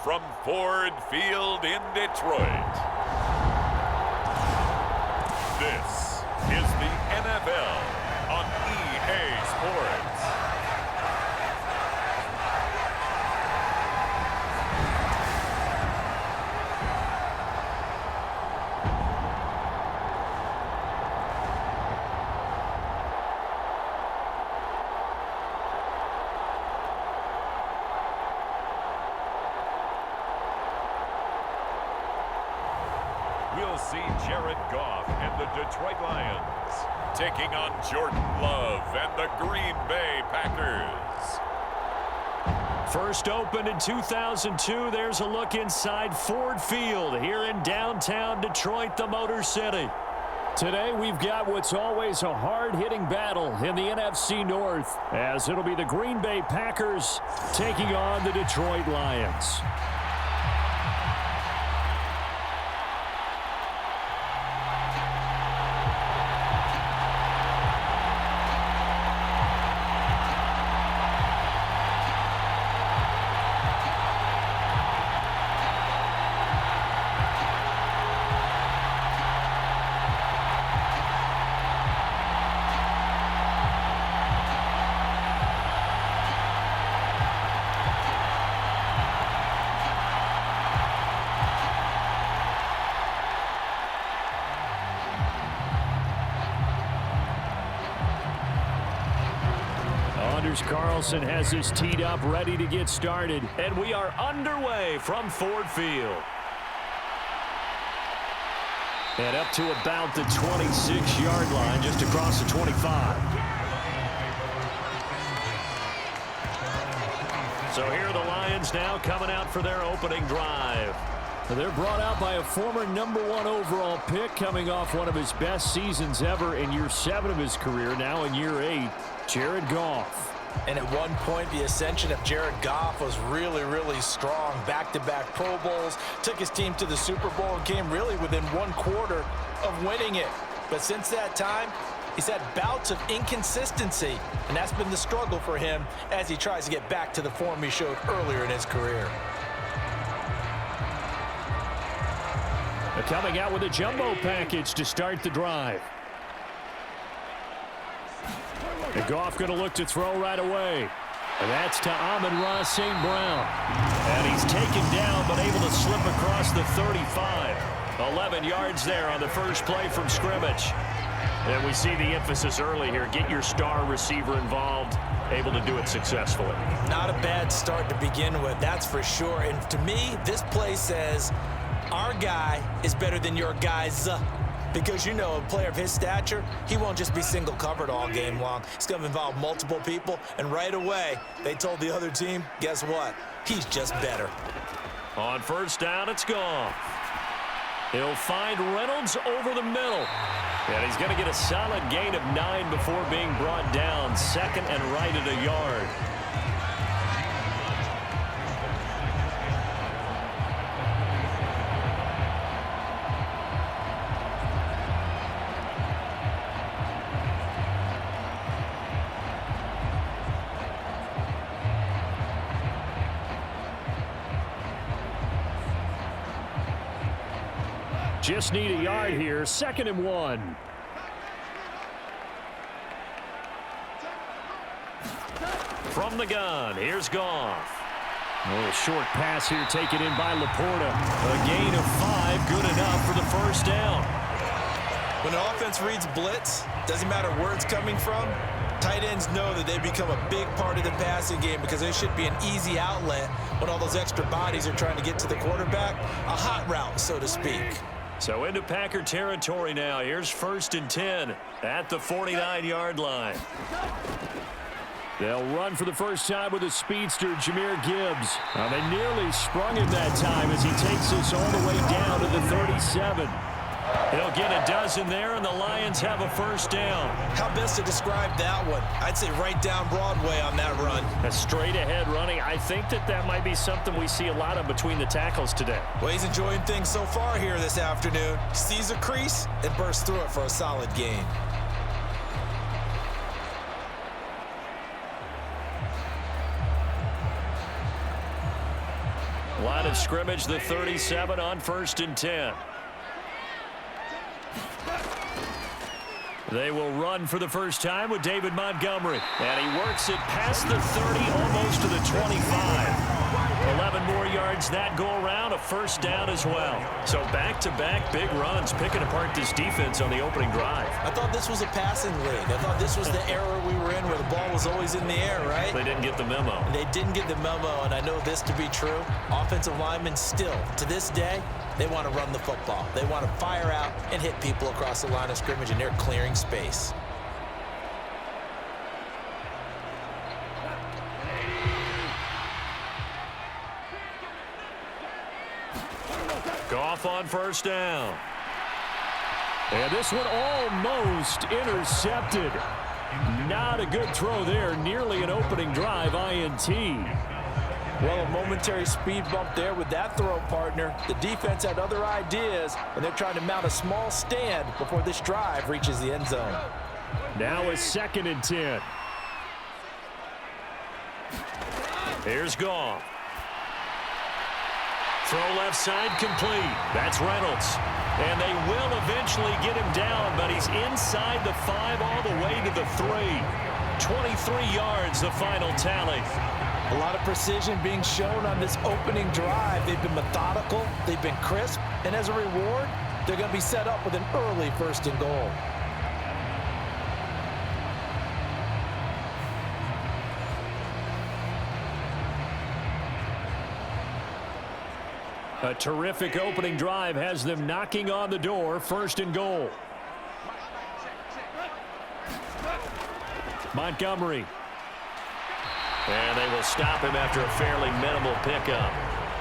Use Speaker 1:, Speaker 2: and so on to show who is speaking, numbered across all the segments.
Speaker 1: from Ford Field in Detroit. This is the NFL on EA Sports. We'll see Jared Goff and the Detroit Lions taking on Jordan Love and the Green Bay Packers.
Speaker 2: First opened in 2002, there's a look inside Ford Field here in downtown Detroit, the Motor City. Today we've got what's always a hard-hitting battle in the NFC North, as it'll be the Green Bay Packers taking on the Detroit Lions. Carlson has his teed up, ready to get started, and we are underway from Ford Field. And up to about the 26-yard line, just across the 25. So here are the Lions now coming out for their opening drive. They're brought out by a former #1 overall pick, coming off one of his best seasons ever in year 7 of his career, now in year 8, Jared Goff.
Speaker 3: And at one point, the ascension of Jared Goff was really, really strong. Back-to-back Pro Bowls, took his team to the Super Bowl and came really within 1/4 of winning it. But since that time, he's had bouts of inconsistency, and that's been the struggle for him as he tries to get back to the form he showed earlier in his career.
Speaker 2: They're coming out with a jumbo package to start the drive. And Goff going to look to throw right away. And that's to Amon-Ra St. Brown. And he's taken down but able to slip across the 35. 11 yards there on the first play from scrimmage. And we see the emphasis early here. Get your star receiver involved. Able to do it successfully.
Speaker 3: Not a bad start to begin with, that's for sure. And to me, this play says our guy is better than your guy's. Because, you know, a player of his stature, he won't just be single covered all game long. It's going to involve multiple people. And right away, they told the other team, guess what? He's just better.
Speaker 2: On first down, it's Goff. He'll find Reynolds over the middle. And he's going to get a solid gain of 9 before being brought down. Second and right at a yard. Just need a yard here. 2nd and 1. From the gun, here's Goff. A little short pass here taken in by Laporta. A gain of 5, good enough for the first down.
Speaker 3: When an offense reads blitz, doesn't matter where it's coming from, tight ends know that they become a big part of the passing game because they should be an easy outlet when all those extra bodies are trying to get to the quarterback. A hot route, so to speak.
Speaker 2: So into Packer territory now. Here's 1st and 10 at the 49-yard line. They'll run for the first time with a speedster, Jahmyr Gibbs. They nearly sprung him that time as he takes us all the way down to the 37. He'll get a dozen there, and the Lions have a first down.
Speaker 3: How best to describe that one? I'd say right down Broadway on that run.
Speaker 2: A straight-ahead running. I think that might be something we see a lot of between the tackles today.
Speaker 3: Well, he's enjoying things so far here this afternoon. Sees a crease and bursts through it for a solid gain.
Speaker 2: Line of scrimmage, the 37 on 1st and 10. They will run for the first time with David Montgomery. And he works it past the 30, almost to the 25. 11 more yards that go around, a first down as well. So back-to-back big runs, picking apart this defense on the opening drive.
Speaker 3: I thought this was a passing league. I thought this was the era we were in where the ball was always in the air, right?
Speaker 2: They didn't get the memo.
Speaker 3: They didn't get the memo, and I know this to be true. Offensive linemen still, to this day, they want to run the football. They want to fire out and hit people across the line of scrimmage, and they're clearing space.
Speaker 2: Goff on first down. And this one almost intercepted. Not a good throw there. Nearly an opening drive INT.
Speaker 3: Well, a momentary speed bump there with that throw, partner. The defense had other ideas, and they're trying to mount a small stand before this drive reaches the end zone.
Speaker 2: Now a 2nd and 10. Here's Goff. Throw left side complete. That's Reynolds. And they will eventually get him down, but he's inside the 5 all the way to the 3. 23 yards, the final tally.
Speaker 3: A lot of precision being shown on this opening drive. They've been methodical, they've been crisp, and as a reward, they're going to be set up with an early 1st and goal.
Speaker 2: A terrific opening drive has them knocking on the door. 1st and goal. Montgomery. And they will stop him after a fairly minimal pickup.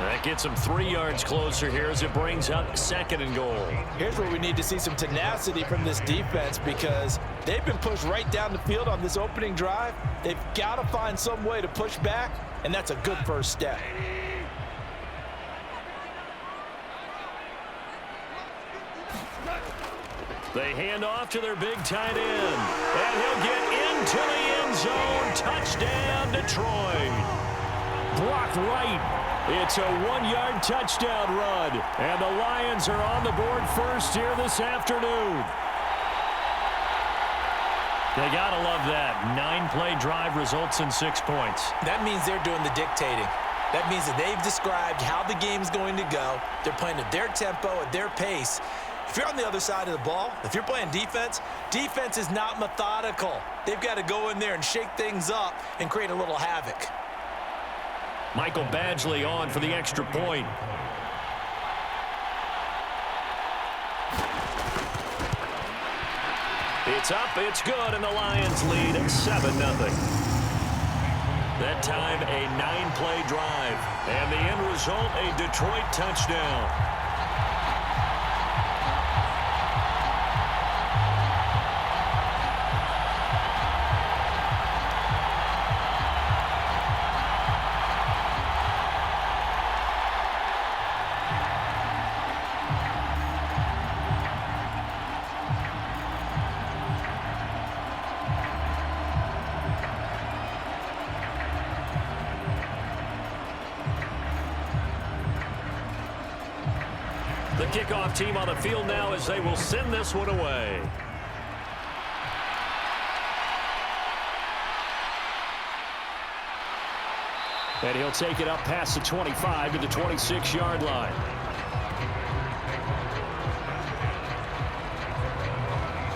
Speaker 2: That gets him 3 yards closer here as it brings up 2nd and goal.
Speaker 3: Here's where we need to see some tenacity from this defense because they've been pushed right down the field on this opening drive. They've got to find some way to push back, and that's a good first step.
Speaker 2: They hand off to their big tight end. And he'll get into the end zone. Touchdown, Detroit. Blocked right. It's a 1-yard touchdown run. And the Lions are on the board first here this afternoon. They got to love that. 9-play drive results in 6 points.
Speaker 3: That means they're doing the dictating. That means that they've described how the game's going to go. They're playing at their tempo, at their pace. If you're on the other side of the ball, if you're playing defense, defense is not methodical. They've got to go in there and shake things up and create a little havoc.
Speaker 2: Michael Badgley on for the extra point. It's up, it's good, and the Lions lead at 7-0. That time, a 9-play drive. And the end result, a Detroit touchdown. The kickoff team on the field now as they will send this one away. And he'll take it up past the 25 to the 26-yard line.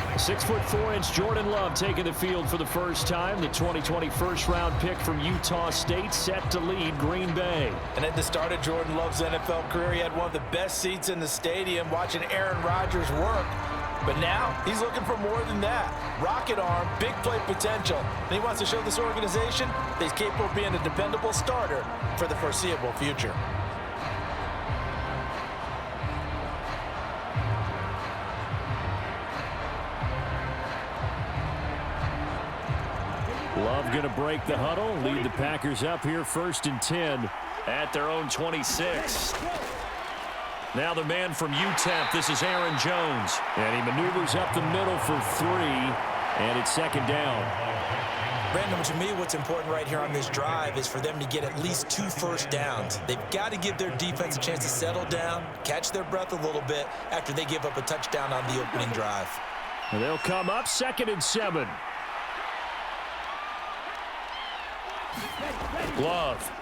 Speaker 2: A 6'4" Jordan Love taking the field for the first time. The 2020 first-round pick from Utah State set to lead Green Bay.
Speaker 3: And at the start of Jordan Love's NFL career, he had one of the best seats in the stadium watching Aaron Rodgers work. But now he's looking for more than that. Rocket arm, big play potential. And he wants to show this organization that he's capable of being a dependable starter for the foreseeable future.
Speaker 2: Love going to break the huddle, lead the Packers up here 1st and 10 at their own 26. Now the man from UTEP, this is Aaron Jones. And he maneuvers up the middle for 3, and it's 2nd down.
Speaker 3: Brandon, to me, what's important right here on this drive is for them to get at least 2 first downs. They've got to give their defense a chance to settle down, catch their breath a little bit after they give up a touchdown on the opening drive.
Speaker 2: And they'll come up 2nd and 7. Love.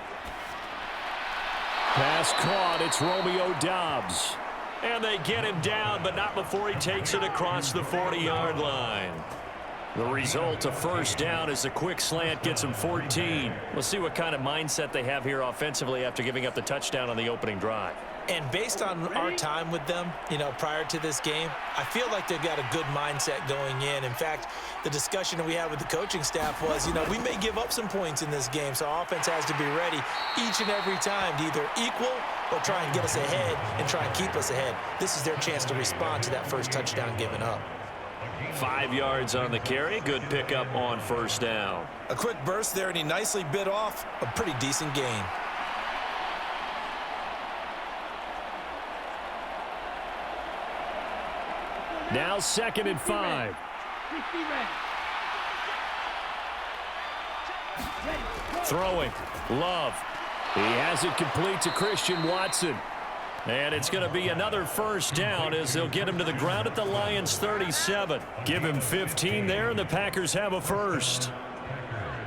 Speaker 2: Pass caught. It's Romeo Doubs. And they get him down, but not before he takes it across the 40-yard line. The result, a first down, as the quick slant gets him 14. We'll see what kind of mindset they have here offensively after giving up the touchdown on the opening drive.
Speaker 3: And based on our time with them, prior to this game, I feel like they've got a good mindset going in. In fact, the discussion that we had with the coaching staff was, we may give up some points in this game, so our offense has to be ready each and every time to either equal or try and get us ahead and try and keep us ahead. This is their chance to respond to that first touchdown given up.
Speaker 2: 5 yards on the carry. Good pickup on first down.
Speaker 3: A quick burst there, and he nicely bit off a pretty decent gain.
Speaker 2: Now 2nd and 5. Throwing. Love. He has it complete to Christian Watson. And it's going to be another first down as they'll get him to the ground at the Lions' 37. Give him 15 there, and the Packers have a first.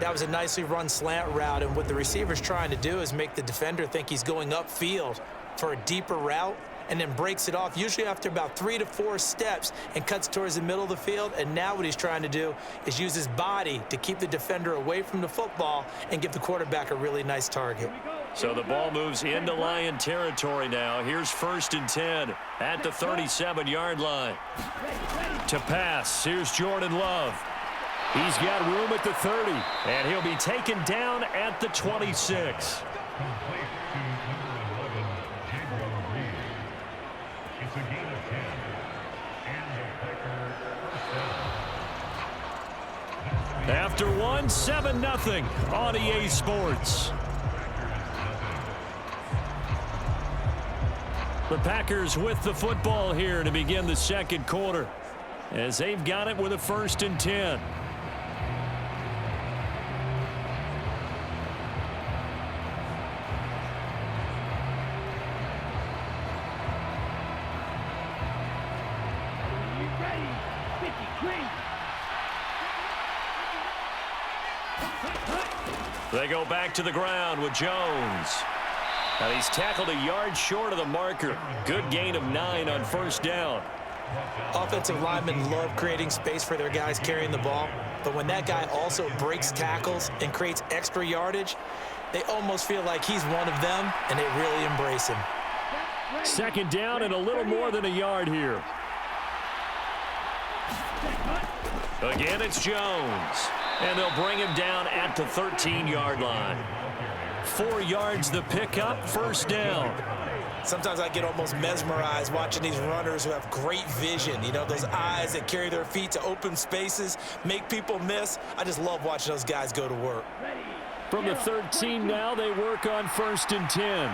Speaker 3: That was a nicely run slant route, and what the receiver's trying to do is make the defender think he's going upfield for a deeper route, and then breaks it off, usually after about 3 to 4 steps, and cuts towards the middle of the field. And now what he's trying to do is use his body to keep the defender away from the football and give the quarterback a really nice target.
Speaker 2: So the ball moves into Lion territory now. Here's 1st and 10 at the 37-yard line. To pass, here's Jordan Love. He's got room at the 30, and he'll be taken down at the 26. After one, 7-0 on EA Sports. The Packers with the football here to begin the second quarter, as they've got it with a 1st and 10. They go back to the ground with Jones. And he's tackled a yard short of the marker. Good gain of 9 on first down.
Speaker 3: Offensive linemen love creating space for their guys carrying the ball, but when that guy also breaks tackles and creates extra yardage, they almost feel like he's one of them, and they really embrace him.
Speaker 2: 2nd down and a little more than a yard here. Again, it's Jones. And they'll bring him down at the 13-yard line. 4 yards the pickup, first down.
Speaker 3: Sometimes I get almost mesmerized watching these runners who have great vision. Those eyes that carry their feet to open spaces, make people miss. I just love watching those guys go to work.
Speaker 2: From the 13 now, they work on 1st and 10.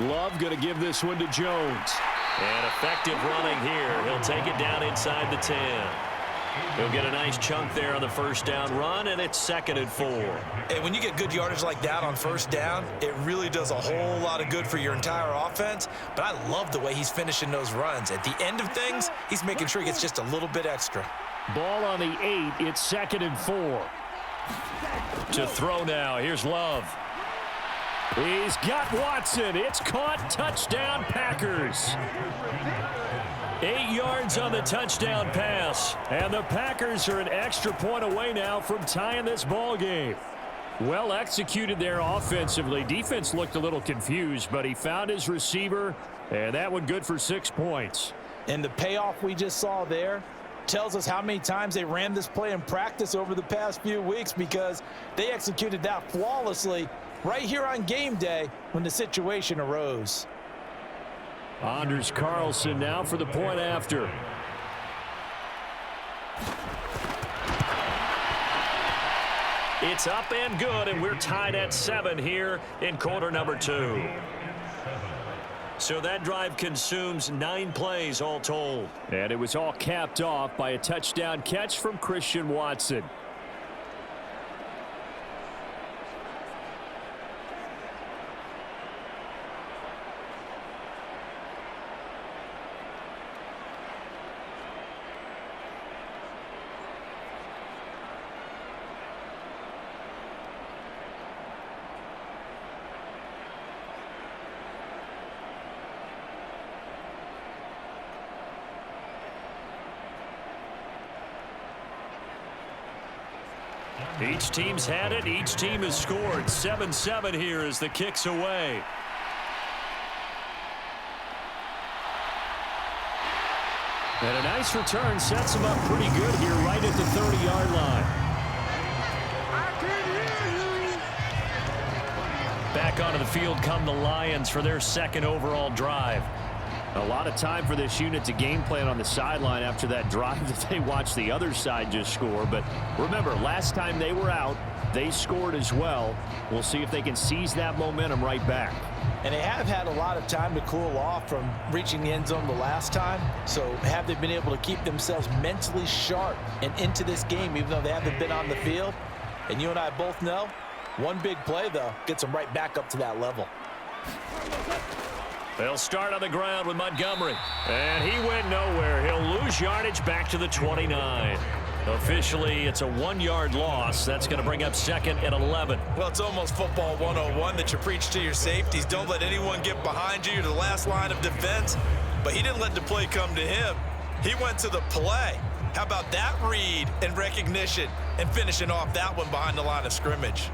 Speaker 2: Love going to give this one to Jones. And effective running here. He'll take it down inside the 10. He'll get a nice chunk there on the first down run, and it's 2nd and 4.
Speaker 3: And when you get good yardage like that on first down, it really does a whole lot of good for your entire offense. But I love the way he's finishing those runs. At the end of things, he's making sure he gets just a little bit extra.
Speaker 2: Ball on the 8. It's 2nd and 4. To throw now. Here's Love. He's got Watson. It's caught. Touchdown, Packers. 8 yards on the touchdown pass. And the Packers are an extra point away now from tying this ball game. Well executed there offensively. Defense looked a little confused, but he found his receiver, and that one good for 6 points.
Speaker 3: And the payoff we just saw there tells us how many times they ran this play in practice over the past few weeks, because they executed that flawlessly right here on game day when the situation arose.
Speaker 2: Anders Carlson now for the point after. It's up and good, and we're tied at 7 here in quarter number 2. So that drive consumes 9 plays all told. And it was all capped off by a touchdown catch from Christian Watson. Each team's had it. Each team has scored. 7-7 here as the kick's away. And a nice return sets them up pretty good here right at the 30-yard line. Back onto the field come the Lions for their second overall drive. A lot of time for this unit to game plan on the sideline after that drive that they watched the other side just score. But remember, last time they were out, they scored as well. We'll see if they can seize that momentum right back.
Speaker 3: And they have had a lot of time to cool off from reaching the end zone the last time. So have they been able to keep themselves mentally sharp and into this game even though they haven't been on the field? And you and I both know, one big play, though, gets them right back up to that level.
Speaker 2: They'll start on the ground with Montgomery. And he went nowhere. He'll lose yardage back to the 29. Officially, it's a 1-yard loss. That's going to bring up 2nd and 11.
Speaker 3: Well, it's almost football 101 that you preach to your safeties. Don't let anyone get behind you. You're the last line of defense. But he didn't let the play come to him. He went to the play. How about that read and recognition and finishing off that one behind the line of scrimmage?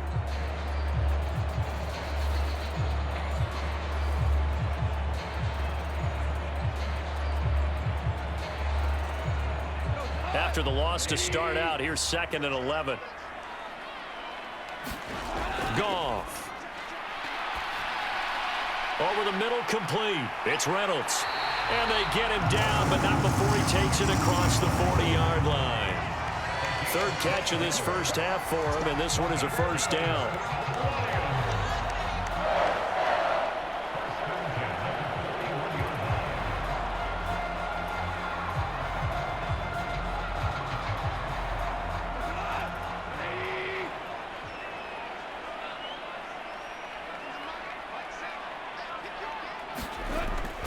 Speaker 2: After the loss to start out, here's 2nd and 11. Goff. Over the middle, complete. It's Reynolds. And they get him down, but not before he takes it across the 40-yard line. 3rd catch of this first half for him, and this one is a first down.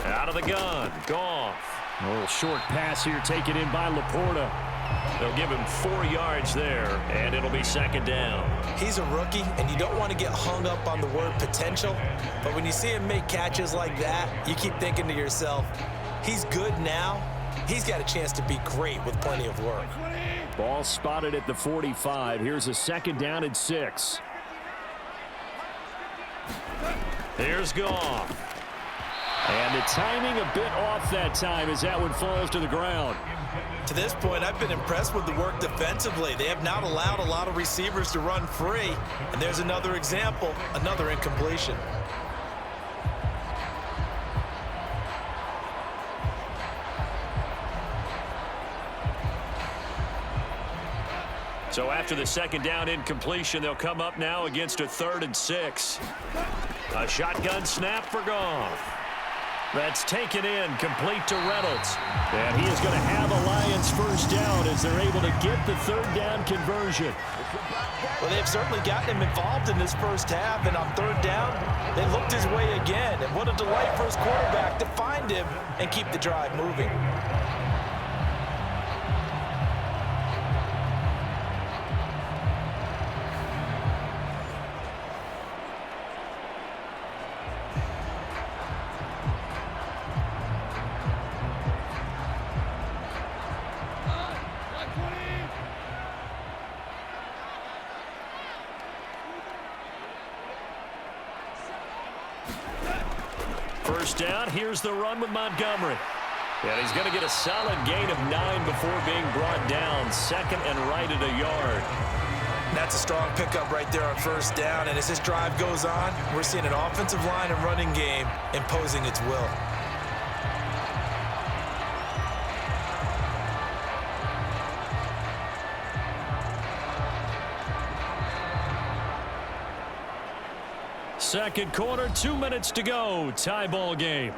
Speaker 2: Out of the gun, Goff. A little short pass here taken in by Laporta. They'll give him 4 yards there, and it'll be 2nd down.
Speaker 3: He's a rookie, and you don't want to get hung up on the word potential. But when you see him make catches like that, you keep thinking to yourself, he's good now. He's got a chance to be great with plenty of work.
Speaker 2: Ball spotted at the 45. Here's a 2nd down and 6. Here's Goff. And the timing a bit off that time as that one falls to the ground.
Speaker 3: To this point, I've been impressed with the work defensively. They have not allowed a lot of receivers to run free. And there's another example, another incompletion.
Speaker 2: So after the 2nd down incompletion, they'll come up now against a 3rd and 6. A shotgun snap for Goff. That's taken in, complete to Reynolds. And he is going to have a Lions first down as they're able to get the 3rd down conversion.
Speaker 3: Well, they've certainly gotten him involved in this first half, and on 3rd down, they looked his way again. And what a delight for his quarterback to find him and keep the drive moving.
Speaker 2: First down, here's the run with Montgomery. And he's going to get a solid gain of 9 before being brought down. 2nd and right at a yard.
Speaker 3: That's a strong pickup right there on first down. And as this drive goes on, we're seeing an offensive line and running game imposing its will.
Speaker 2: second quarter, 2 minutes to go. Tie ball game.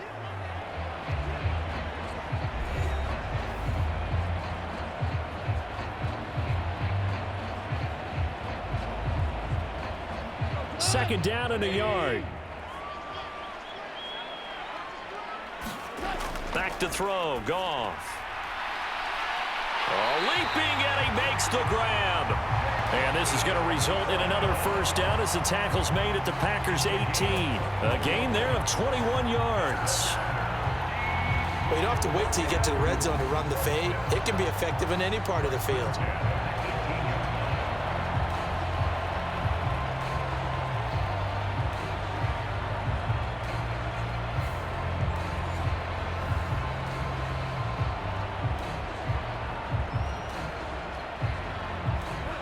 Speaker 2: Second down and a yard. Back to throw. Goff. Leaping, and he makes the grab. And this is going to result in another first down as the tackle's made at the Packers' 18. A gain there of 21 yards.
Speaker 3: Well, you don't have to wait till you get to the red zone to run the fade. It can be effective in any part of the field.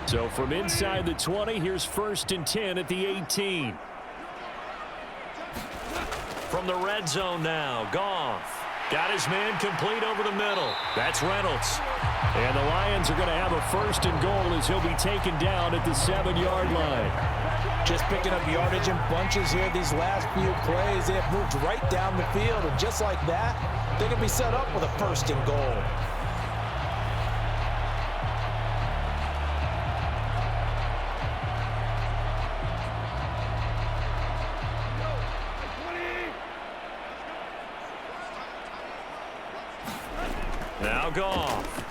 Speaker 2: So from inside the 20, here's 1st and 10 at the 18. From the red zone now, Goff. Got his man complete over the middle. That's Reynolds. And the Lions are going to have a 1st and goal as he'll be taken down at the 7-yard line.
Speaker 3: Just picking up yardage in bunches here these last few plays. They have moved right down the field, and just like that, they're going to be set up with a 1st and goal.
Speaker 2: Now Goff.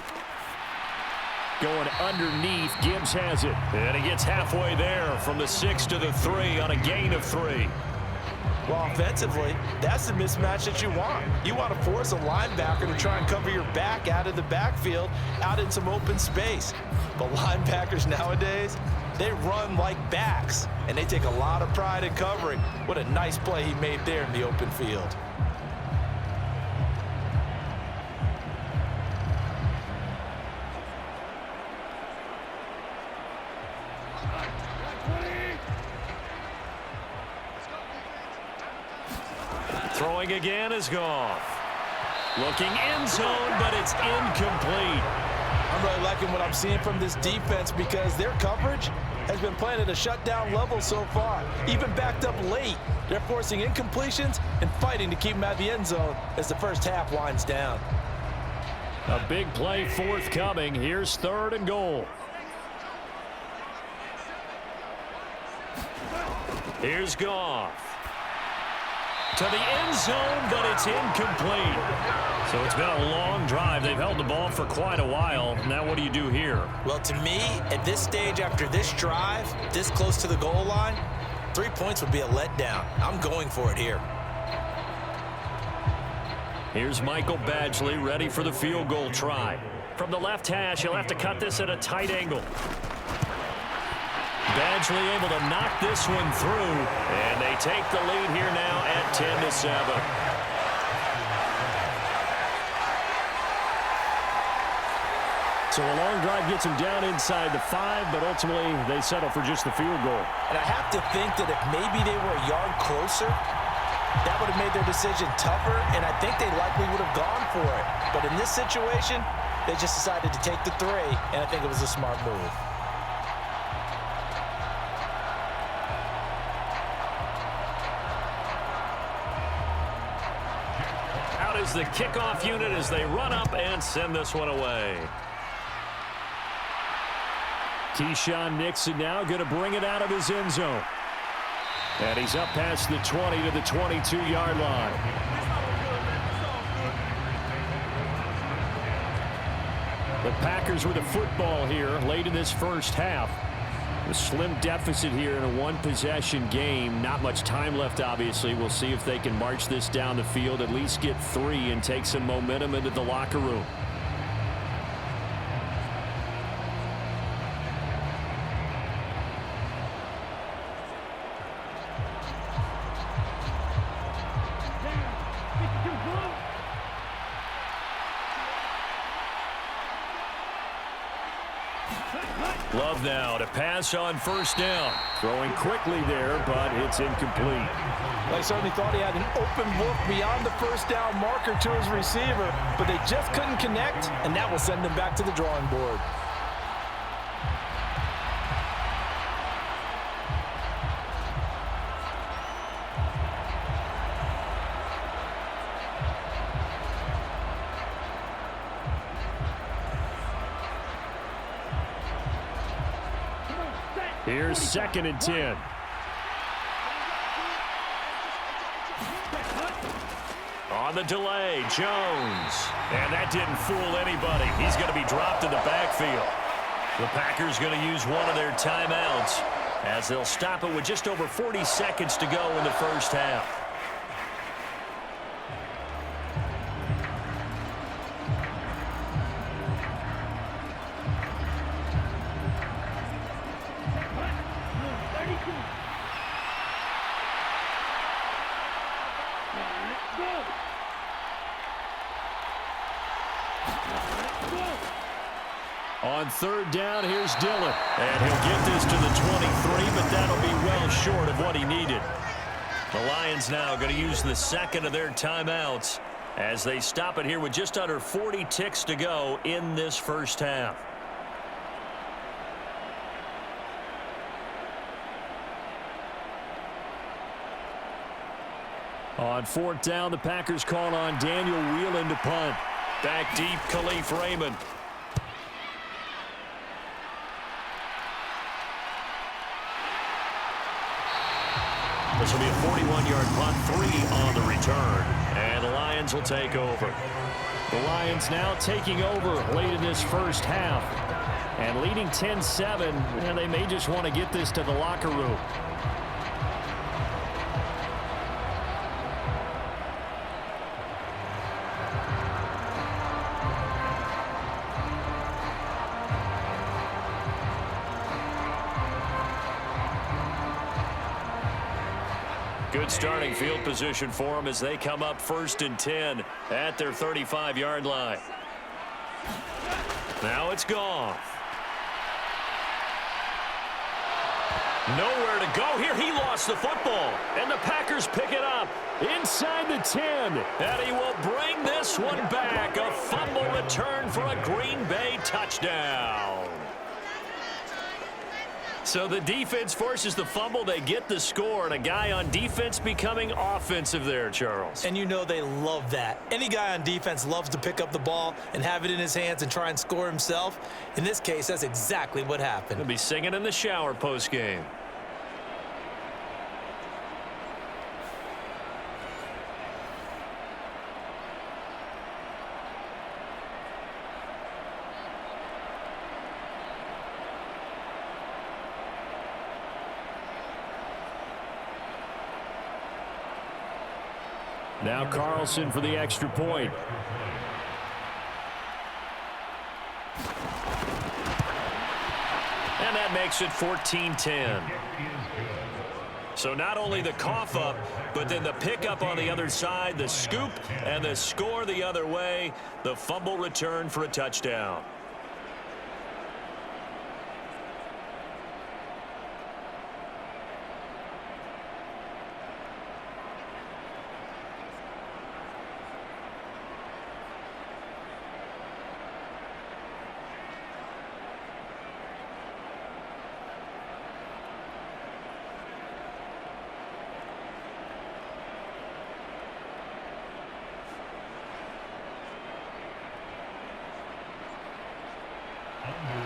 Speaker 2: Going underneath. Gibbs has it. And he gets halfway there from the 6 to the 3 on a gain of 3.
Speaker 3: Well, offensively, that's the mismatch that you want. You want to force a linebacker to try and cover your back out of the backfield, out in some open space. But linebackers nowadays, they run like backs, and they take a lot of pride in covering. What a nice play he made there in the open field.
Speaker 2: Throwing again is Goff. Looking end zone, but it's incomplete.
Speaker 3: I'm really liking what I'm seeing from this defense because their coverage has been playing at a shutdown level so far. Even backed up late, they're forcing incompletions and fighting to keep them out of the end zone as the first half winds down.
Speaker 2: A big play forthcoming. Here's 3rd and goal. Here's Goff. To the end zone, but it's incomplete. So it's been a long drive. They've held the ball for quite a while. Now what do you do here?
Speaker 3: Well, to me, at this stage after this drive, this close to the goal line, 3 points would be a letdown. I'm going for it here.
Speaker 2: Here's Michael Badgley ready for the field goal try. From the left hash, he'll have to cut this at a tight angle. Badgley able to knock this one through, and they take the lead here now at 10-7. So a long drive gets them down inside the 5, but ultimately they settle for just the field goal.
Speaker 3: And I have to think that if maybe they were a yard closer, that would have made their decision tougher, and I think they likely would have gone for it. But in this situation, they just decided to take the 3, and I think it was a smart move.
Speaker 2: Is the kickoff unit as they run up and send this one away. Keyshawn Nixon now going to bring it out of his end zone. And he's up past the 20 to the 22-yard line. The Packers with a football here late in this first half. A slim deficit here in a one-possession game. Not much time left, obviously. We'll see if they can march this down the field, at least get 3 and take some momentum into the locker room. Love now to pass on 1st down. Throwing quickly there, but it's incomplete.
Speaker 3: I certainly thought he had an open look beyond the 1st down marker to his receiver, but they just couldn't connect, and that will send them back to the drawing board.
Speaker 2: Here's 2nd and 10. On the delay, Jones. And that didn't fool anybody. He's going to be dropped in the backfield. The Packers going to use one of their timeouts as they'll stop it with just over 40 seconds to go in the first half. On 3rd down, here's Dillon. And he'll get this to the 23, but that'll be well short of what he needed. The Lions now going to use the 2nd of their timeouts as they stop it here with just under 40 ticks to go in this first half. On 4th down, the Packers call on Daniel Whelan to punt. Back deep, Khalif Raymond. This will be a 41-yard punt, 3 on the return. And the Lions will take over. The Lions now taking over late in this first half. And leading 10-7, and they may just want to get this to the locker room. Good starting field position for them as they come up 1st and 10 at their 35-yard line. Now it's Goff. Nowhere to go here. He lost the football, and the Packers pick it up inside the 10. And he will bring this one back. A fumble return for a Green Bay touchdown. So the defense forces the fumble. They get the score, and a guy on defense becoming offensive there, Charles.
Speaker 3: And you know they love that. Any guy on defense loves to pick up the ball and have it in his hands and try and score himself. In this case, that's exactly what happened.
Speaker 2: He'll be singing in the shower post-game. Now Carlson for the extra point. And that makes it 14-10. So not only the cough up, but then the pickup on the other side, the scoop, and the score the other way. The fumble return for a touchdown.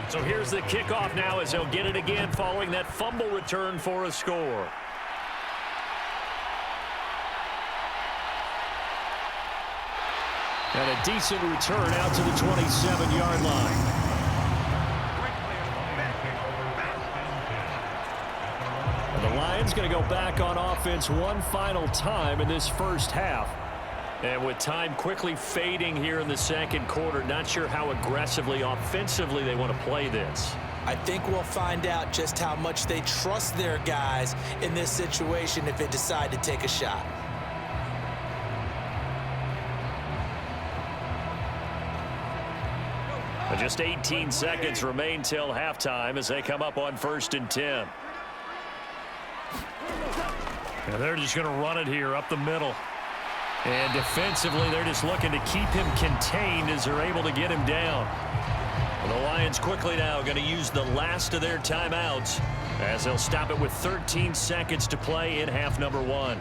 Speaker 2: So here's the kickoff now as they'll get it again following that fumble return for a score. And a decent return out to the 27-yard line. And the Lions going to go back on offense one final time in this first half. And with time quickly fading here in the second quarter, not sure how aggressively, offensively they want to play this.
Speaker 3: I think we'll find out just how much they trust their guys in this situation if they decide to take a shot.
Speaker 2: Just 18 seconds remain till halftime as they come up on 1st and 10. And they're just going to run it here up the middle. And defensively, they're just looking to keep him contained as they're able to get him down. And the Lions quickly now going to use the last of their timeouts as they'll stop it with 13 seconds to play in half number 1.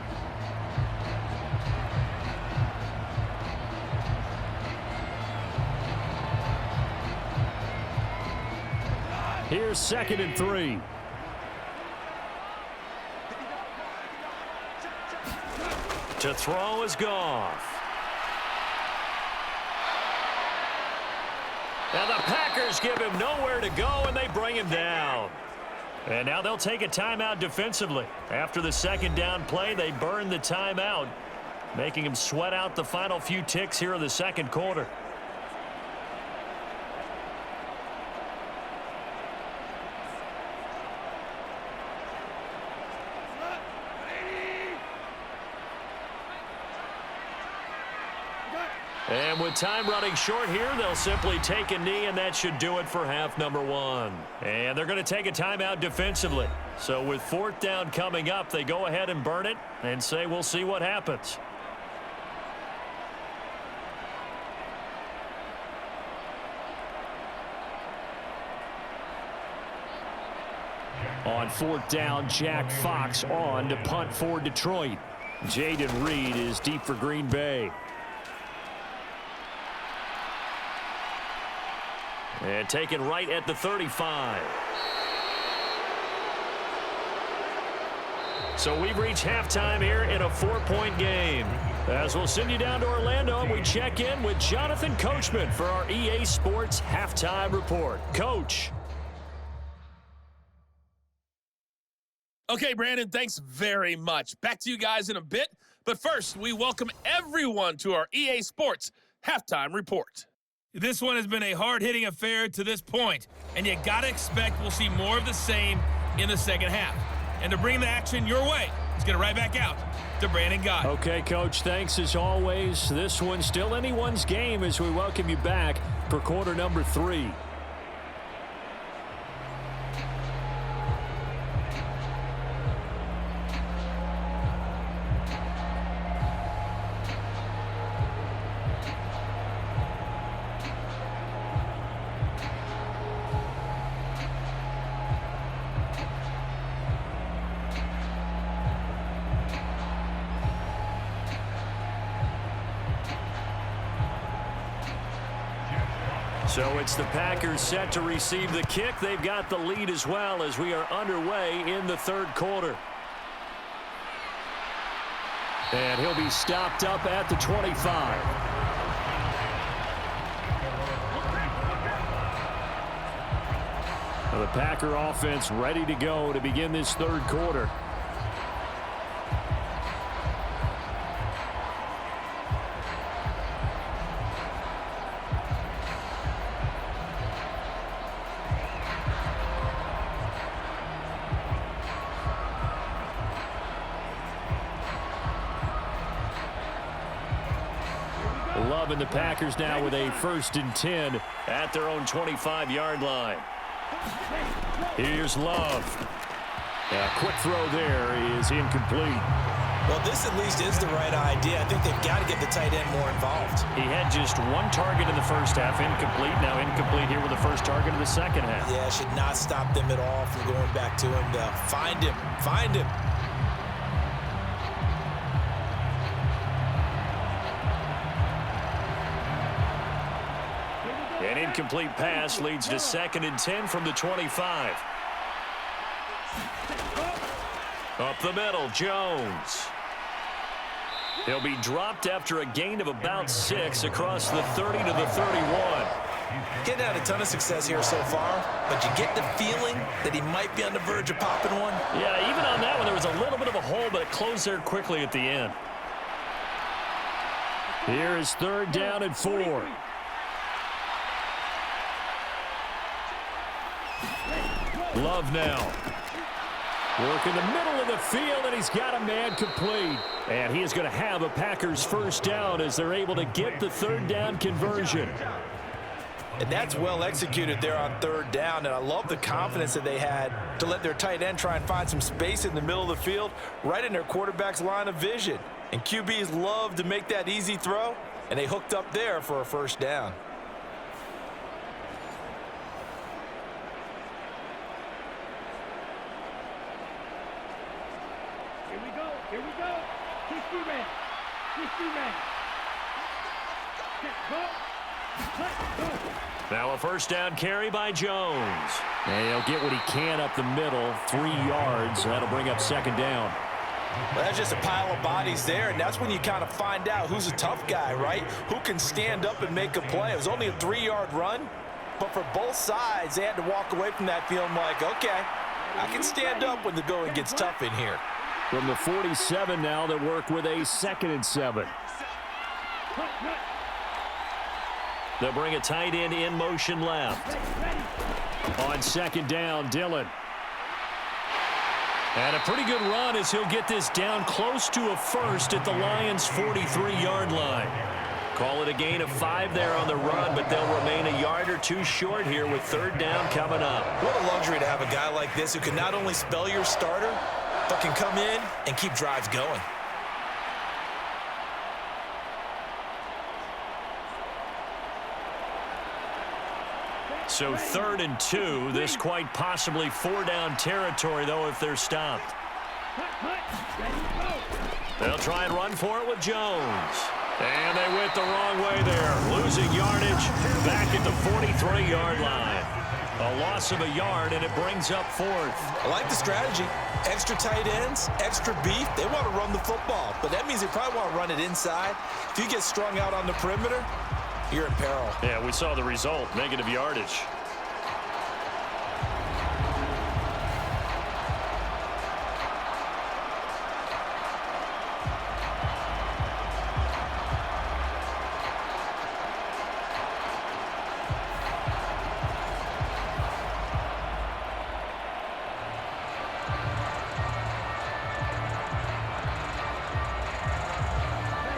Speaker 2: Here's 2nd and 3. To throw is Goff. And the Packers give him nowhere to go, and they bring him down. And now they'll take a timeout defensively. After the second down play, they burn the timeout, making him sweat out the final few ticks here in the second quarter. And with time running short here, they'll simply take a knee, and that should do it for half number one. And they're going to take a timeout defensively. So with fourth down coming up, they go ahead and burn it and say we'll see what happens. On fourth down, Jack Fox on to punt for Detroit. Jaden Reed is deep for Green Bay. And taken right at the 35. So we've reached halftime here in a 4-point game. As we'll send you down to Orlando, and we check in with Jonathan Coachman for our EA Sports Halftime Report. Coach.
Speaker 4: Okay, Brandon, thanks very much. Back to you guys in a bit. But first, we welcome everyone to our EA Sports Halftime Report. This one has been a hard-hitting affair to this point, and you got to expect we'll see more of the same in the second half. And to bring the action your way, let's get it right back out to Brandon Guy.
Speaker 2: Okay, Coach, thanks as always. This one's still anyone's game as we welcome you back for quarter number 3. So it's the Packers set to receive the kick. They've got the lead as well as we are underway in the third quarter. And he'll be stopped up at the 25. Now the Packer offense ready to go to begin this third quarter. Love and the Packers now with a 1st and 10 at their own 25-yard line. Here's Love. A quick throw there is incomplete.
Speaker 3: Well, this at least is the right idea. I think they've got to get the tight end more involved.
Speaker 2: He had just one target in the first half, incomplete. Now incomplete here with the first target of the second half.
Speaker 3: Yeah, should not stop them at all from going back to him to find him. Find him.
Speaker 2: An incomplete pass leads to 2nd and 10 from the 25. Up the middle, Jones. He'll be dropped after a gain of about 6 across the 30 to the 31.
Speaker 3: Getting had a ton of success here so far, but you get the feeling that he might be on the verge of popping one.
Speaker 2: Yeah, even on that one, there was a little bit of a hole, but it closed there quickly at the end. Here is 3rd down and 4. Love now. Work in the middle of the field, and he's got a man complete. And he is going to have a Packers 1st down as they're able to get the 3rd down conversion.
Speaker 3: And that's well executed there on 3rd down, and I love the confidence that they had to let their tight end try and find some space in the middle of the field, right in their quarterback's line of vision. And QBs love to make that easy throw, and they hooked up there for a 1st down.
Speaker 5: Here we go. 60 man. 60 man.
Speaker 2: Now a 1st down carry by Jones. And he'll get what he can up the middle, 3 yards. That'll bring up 2nd down.
Speaker 3: Well, that's just a pile of bodies there, and that's when you kind of find out who's a tough guy, right? Who can stand up and make a play. It was only a 3-yard run, but for both sides, they had to walk away from that feeling like, okay, I can stand up when the going gets tough in here.
Speaker 2: From the 47 now, they work with a 2nd and 7. They'll bring a tight end in motion left. On 2nd down, Dillon. And a pretty good run as he'll get this down close to a first at the Lions' 43-yard line. Call it a gain of 5 there on the run, but they'll remain a yard or two short here with 3rd down coming up.
Speaker 3: What a luxury to have a guy like this who can not only spell your starter, but can come in and keep drives going.
Speaker 2: So 3rd and 2. This quite possibly 4-down territory, though, if they're stopped. They'll try and run for it with Jones. And they went the wrong way there. Losing yardage back at the 43-yard line. A loss of a yard, and it brings up 4th.
Speaker 3: I like the strategy. Extra tight ends, extra beef. They want to run the football, but that means they probably want to run it inside. If you get strung out on the perimeter, you're in peril.
Speaker 2: Yeah, we saw the result, negative yardage.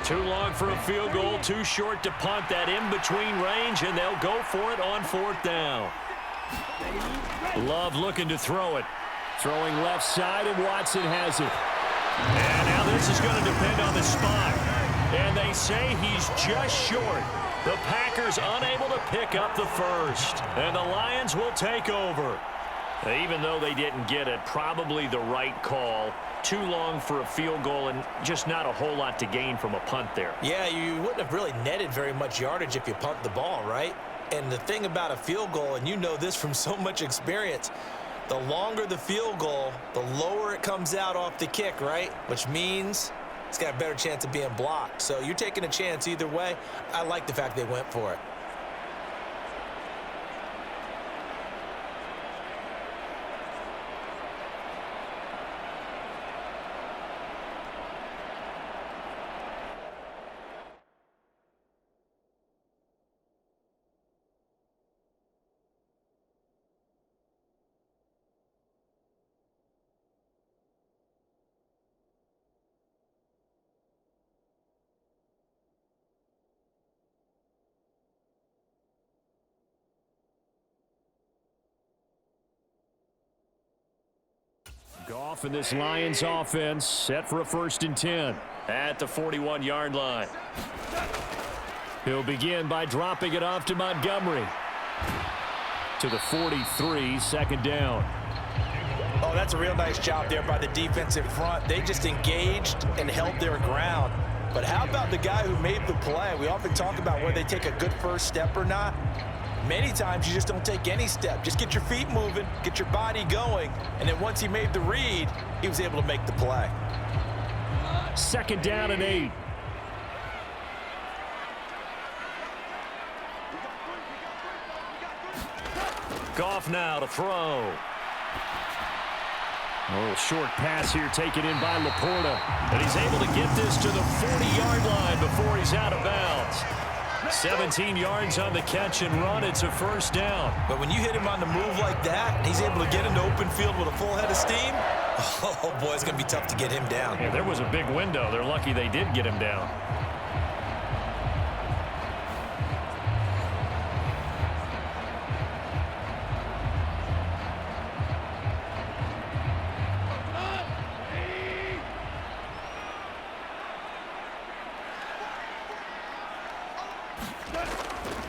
Speaker 2: Too long for a field goal, too short to punt. That in-between range, and they'll go for it on 4th down. Love looking to throw it. Throwing left side, and Watson has it. And now this is going to depend on the spot. And they say he's just short. The Packers unable to pick up the first. And the Lions will take over. Even though they didn't get it, probably the right call. Too long for a field goal and just not a whole lot to gain from a punt there.
Speaker 3: Yeah, you wouldn't have really netted very much yardage if you punt the ball, right? And the thing about a field goal, and you know this from so much experience, the longer the field goal, the lower it comes out off the kick, right? Which means it's got a better chance of being blocked. So you're taking a chance either way. I like the fact they went for it.
Speaker 2: Goff and this Lions offense set for a 1st and 10 at the 41-yard line. He'll begin by dropping it off to Montgomery. To the 43, 2nd down.
Speaker 3: Oh, that's a real nice job there by the defensive front. They just engaged and held their ground. But how about the guy who made the play? We often talk about whether they take a good first step or not. Many times you just don't take any step. Just get your feet moving, get your body going, and then once he made the read, he was able to make the play.
Speaker 2: 2nd down and 8. Goff now to throw. A little short pass here taken in by Laporta. And he's able to get this to the 40-yard line before he's out of bounds. 17 yards on the catch and run. It's a 1st down.
Speaker 3: But when you hit him on the move like that, and he's able to get into open field with a full head of steam, oh, boy, it's going to be tough to get him down.
Speaker 2: Yeah, there was a big window. They're lucky they did get him down.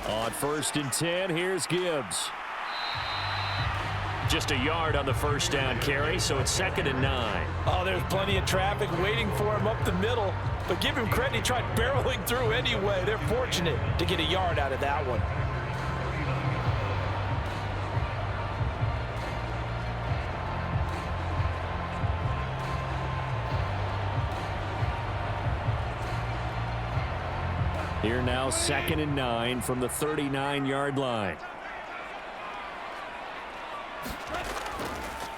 Speaker 2: On 1st and 10, here's Gibbs. Just a yard on the 1st down carry, so it's 2nd and 9.
Speaker 3: Oh, there's plenty of traffic waiting for him up the middle. But give him credit, he tried barreling through anyway. They're fortunate to get a yard out of that one.
Speaker 2: Here now, 2nd and 9 from the 39-yard line.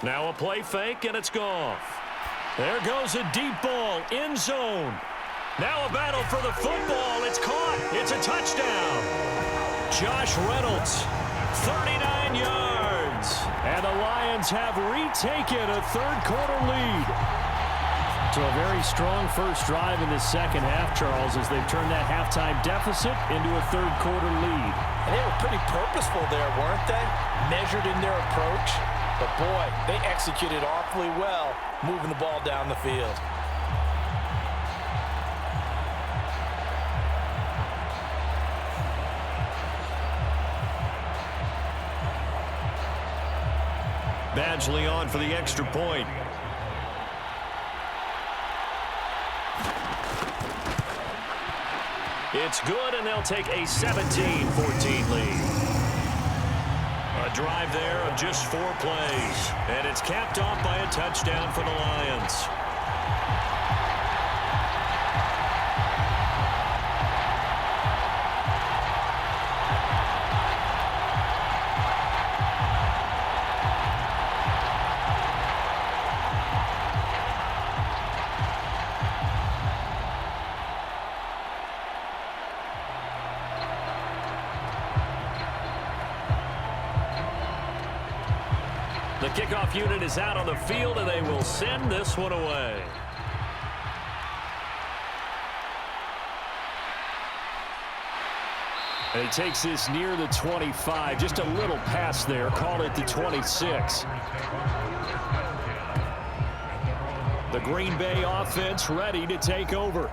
Speaker 2: Now a play fake, and it's Goff. There goes a deep ball, end zone. Now a battle for the football. It's caught. It's a touchdown. Josh Reynolds, 39 yards. And the Lions have retaken a third-quarter lead. So a very strong first drive in the second half, Charles, as they've turned that halftime deficit into a third-quarter lead.
Speaker 3: And they were pretty purposeful there, weren't they? Measured in their approach. But, boy, they executed awfully well moving the ball down the field.
Speaker 2: Badgley on for the extra point. It's good, and they'll take a 17-14 lead. A drive there of just 4 plays, and it's capped off by a touchdown for the Lions. The kickoff unit is out on the field, and they will send this one away. And he takes this near the 25. Just a little pass there. Call it the 26. The Green Bay offense ready to take over.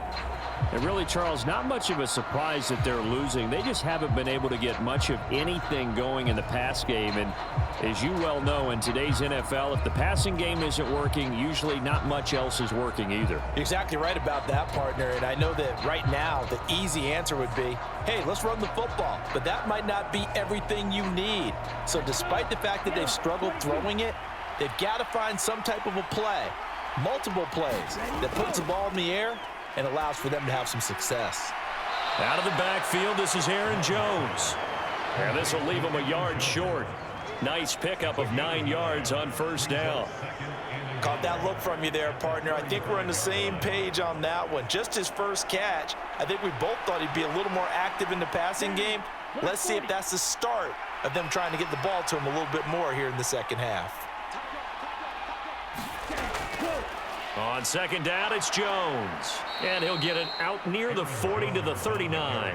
Speaker 2: And really, Charles, not much of a surprise that they're losing. They just haven't been able to get much of anything going in the pass game. And as you well know, in today's NFL, if the passing game isn't working, usually not much else is working either.
Speaker 3: You're exactly right about that, partner. And I know that right now the easy answer would be, hey, let's run the football. But that might not be everything you need. So despite the fact that they've struggled throwing it, they've got to find some type of a play, multiple plays, that puts the ball in the air and allows for them to have some success.
Speaker 2: Out of the backfield, this is Aaron Jones. And this will leave him a yard short. Nice pickup of 9 yards on first down.
Speaker 3: Caught that look from you there, partner. I think we're on the same page on that one. Just his first catch, I think we both thought he'd be a little more active in the passing game. Let's see if that's the start of them trying to get the ball to him a little bit more here in the second half.
Speaker 2: On second down, it's Jones. And he'll get it out near the 40 to the 39.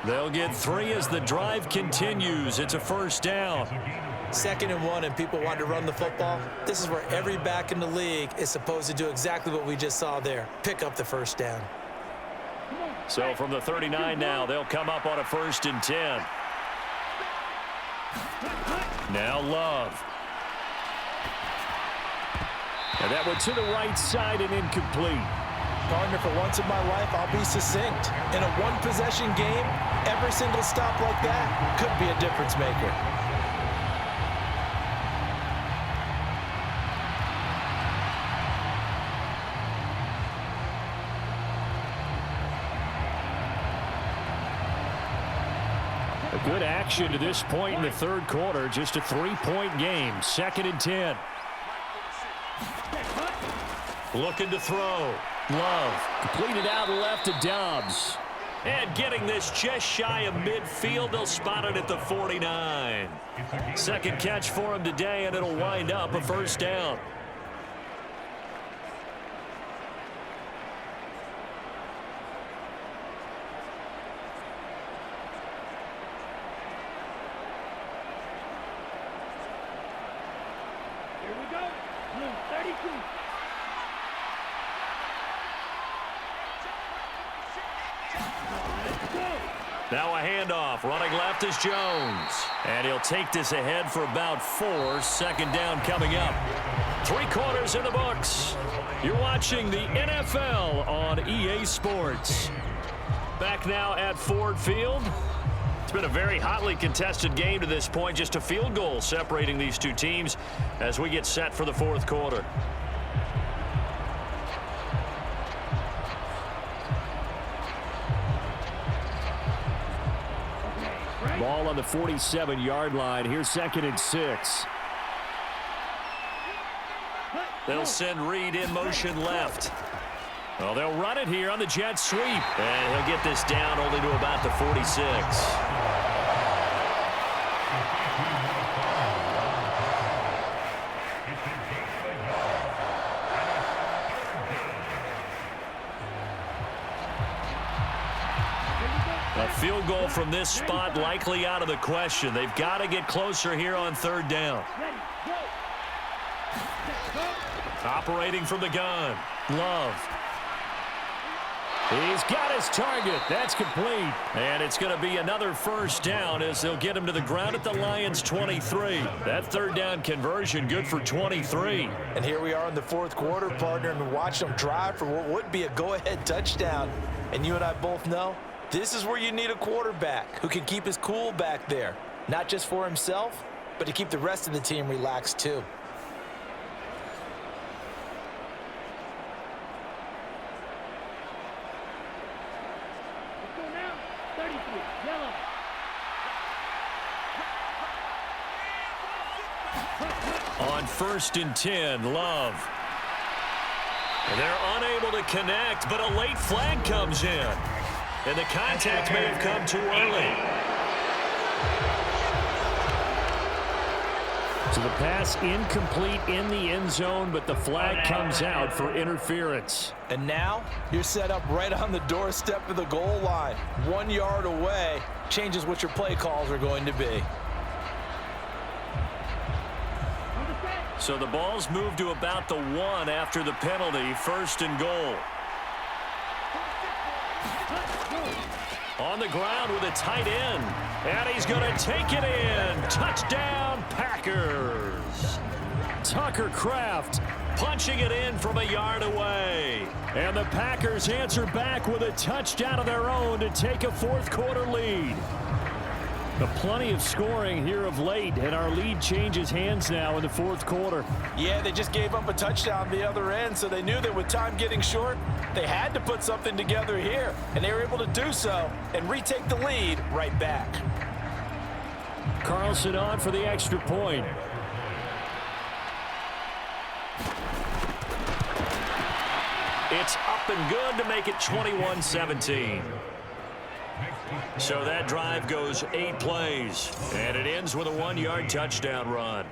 Speaker 2: They'll get 3 as the drive continues. It's a first down.
Speaker 3: 2nd and 1, and people want to run the football. This is where every back in the league is supposed to do exactly what we just saw there. Pick up the first down.
Speaker 2: So from the 39 now, they'll come up on a 1st and 10. Now Love. And that one to the right side and incomplete.
Speaker 3: Partner, for once in my life, I'll be succinct. In a one-possession game, every single stop like that could be a difference maker.
Speaker 2: A good action to this point in the third quarter. Just a 3-point game. 2nd and 10. Looking to throw. Love completed out left to Dobbs. And getting this just shy of midfield. They'll spot it at the 49. Second catch for him today, and it'll wind up a first down.
Speaker 5: Here we go. Blue 32.
Speaker 2: Now a handoff. Running left is Jones. And he'll take this ahead for about 4. Second down coming up. 3 quarters in the books. You're watching the NFL on EA Sports. Back now at Ford Field. It's been a very hotly contested game to this point. Just a field goal separating these two teams as we get set for the fourth quarter. ball on the 47-yard line. Here's 2nd and 6. They'll send Reed in motion left. Well, they'll run it here on the jet sweep. And he'll get this down only to about the 46. A field goal from this spot likely out of the question. They've got to get closer here on 3rd down. Operating from the gun, Love. He's got his target. That's complete. And it's going to be another 1st down as they'll get him to the ground at the Lions' 23. That 3rd down conversion good for 23.
Speaker 3: And here we are in the 4th quarter, partner, and watch them drive for what would be a go-ahead touchdown. And you and I both know this is where you need a quarterback who can keep his cool back there, not just for himself, but to keep the rest of the team relaxed too.
Speaker 5: Let's go now. 33, yellow.
Speaker 2: On 1st and 10, Love. And they're unable to connect, but a late flag comes in. And the contact may have come too early. So the pass incomplete in the end zone, but the flag comes out for interference.
Speaker 3: And now you're set up right on the doorstep of the goal line. 1 yard away changes what your play calls are going to be.
Speaker 2: So the ball's moved to about the 1 after the penalty, 1st and goal. On the ground with a tight end. And he's going to take it in. Touchdown, Packers. Tucker Kraft punching it in from a yard away. And the Packers answer back with a touchdown of their own to take a 4th quarter lead. Plenty of scoring here of late, and our lead changes hands now in the 4th quarter.
Speaker 3: Yeah, they just gave up a touchdown the other end, so they knew that with time getting short, they had to put something together here, and they were able to do so and retake the lead right back.
Speaker 2: Carlson on for the extra point. It's up and good to make it 21-17. So that drive goes 8 plays, and it ends with a 1-yard touchdown run.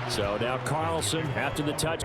Speaker 2: So now Carlson after the touch.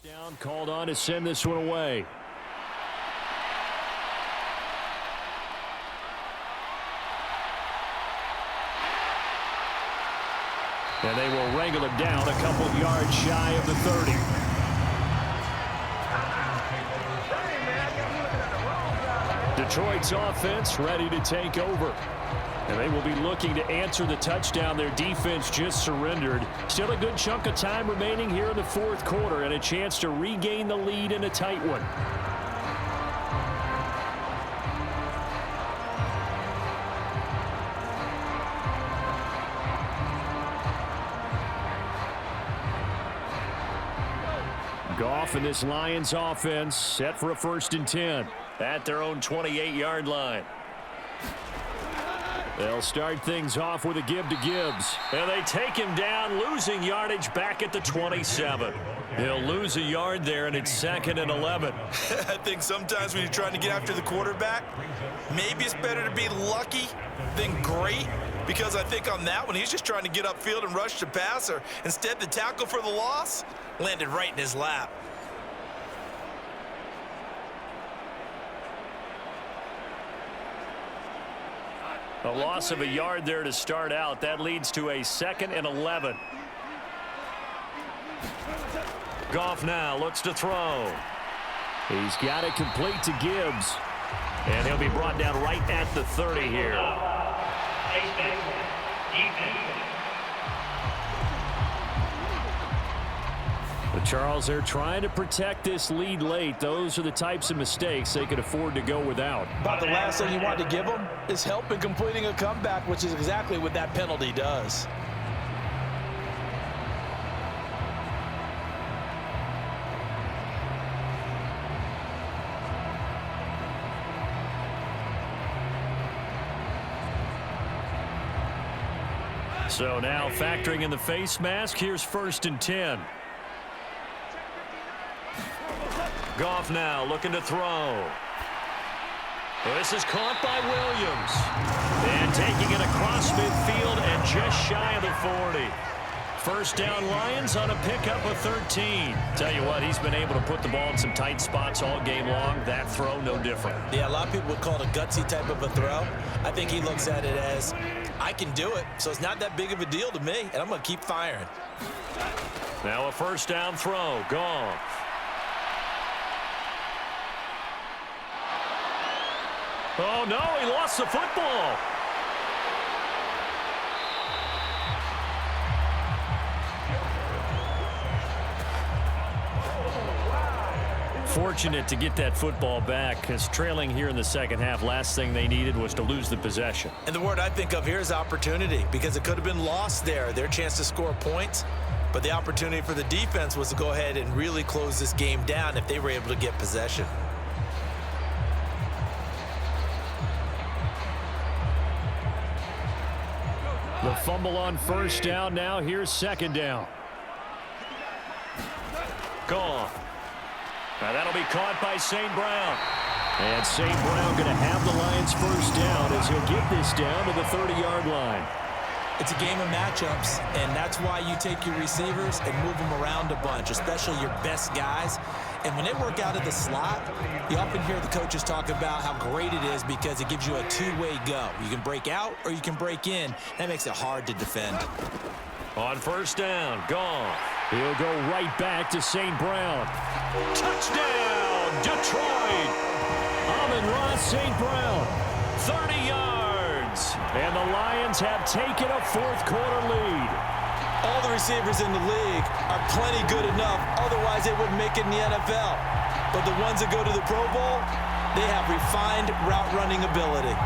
Speaker 2: Down, called on to send this one away. And they will wrangle him down a couple of yards shy of the 30. Detroit's offense ready to take over. And they will be looking to answer the touchdown their defense just surrendered. Still a good chunk of time remaining here in the 4th quarter and a chance to regain the lead in a tight one. Goff and this Lions offense set for a 1st and 10 at their own 28-yard line. They'll start things off with a give to Gibbs. And they take him down, losing yardage back at the 27. He'll lose a yard there, and it's 2nd and 11.
Speaker 3: I think sometimes when you're trying to get after the quarterback, maybe it's better to be lucky than great, because I think on that one, he's just trying to get upfield and rush the passer. Instead, the tackle for the loss landed right in his lap.
Speaker 2: A loss of a yard there to start out. That leads to a 2nd and 11. Goff now looks to throw. He's got it complete to Gibbs. And he'll be brought down right at the 30 here. But Charles, they're trying to protect this lead late. Those are the types of mistakes they could afford to go without.
Speaker 3: About the last thing you want to give them is help in completing a comeback, which is exactly what that penalty does.
Speaker 2: So now factoring in the face mask, here's 1st and 10. Goff now looking to throw. This is caught by Williams. And taking it across midfield and just shy of the 40. 1st down Lions on a pickup of 13. Tell you what, he's been able to put the ball in some tight spots all game long. That throw, no different.
Speaker 3: Yeah, a lot of people would call it a gutsy type of a throw. I think he looks at it as, I can do it, so it's not that big of a deal to me, and I'm going to keep firing.
Speaker 2: Now a 1st down throw. Goff. Oh, no, he lost the football. Fortunate to get that football back, because trailing here in the 2nd half, last thing they needed was to lose the possession.
Speaker 3: And the word I think of here is opportunity, because it could have been lost there, their chance to score points. But the opportunity for the defense was to go ahead and really close this game down if they were able to get possession.
Speaker 2: The fumble on 1st down. Now here's 2nd down. Gone. Now that'll be caught by St. Brown. And St. Brown going to have the Lions 1st down as he'll get this down to the 30-yard line.
Speaker 3: It's a game of matchups, and that's why you take your receivers and move them around a bunch, especially your best guys. And when they work out of the slot, you often hear the coaches talk about how great it is because it gives you a two-way go. You can break out or you can break in. That makes it hard to defend.
Speaker 2: On 1st down, Goff. He'll go right back to St. Brown. Touchdown, Detroit! Amon-Ra St. Brown, 30 yards. And the Lions have taken a 4th quarter lead.
Speaker 3: All the receivers in the league are plenty good enough, otherwise they wouldn't make it in the NFL. But the ones that go to the Pro Bowl, they have refined route running ability.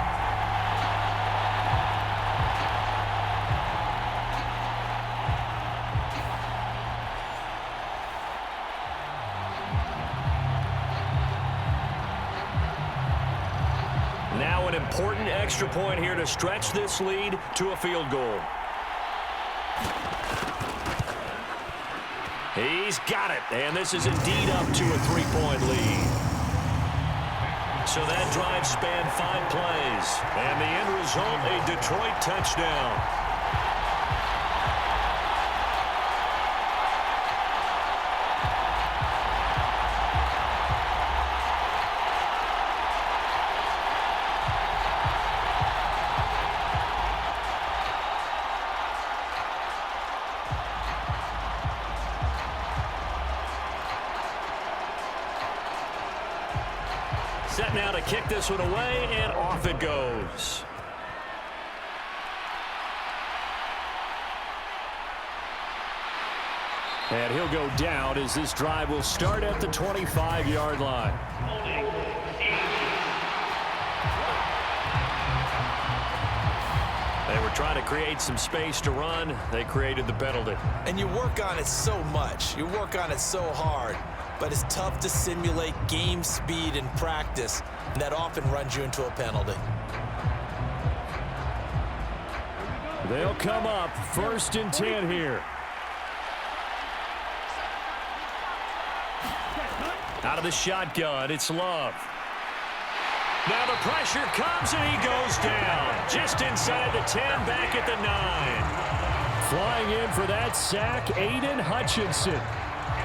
Speaker 2: Now an important extra point here to stretch this lead to a field goal. He's got it, and this is indeed up to a 3-point lead. So that drive spanned 5 plays, and the end result, a Detroit touchdown. Set now to kick this one away, and off it goes. And he'll go down as this drive will start at the 25-yard line. They were trying to create some space to run. They created the penalty.
Speaker 3: And you work on it so much. You work on it so hard. but it's tough to simulate game speed in practice, and that often runs you into a penalty.
Speaker 2: They'll come up 1st and 10 here. Out of the shotgun, it's Love. Now the pressure comes and he goes down. Just inside the 10, back at the 9. Flying in for that sack, Aiden Hutchinson.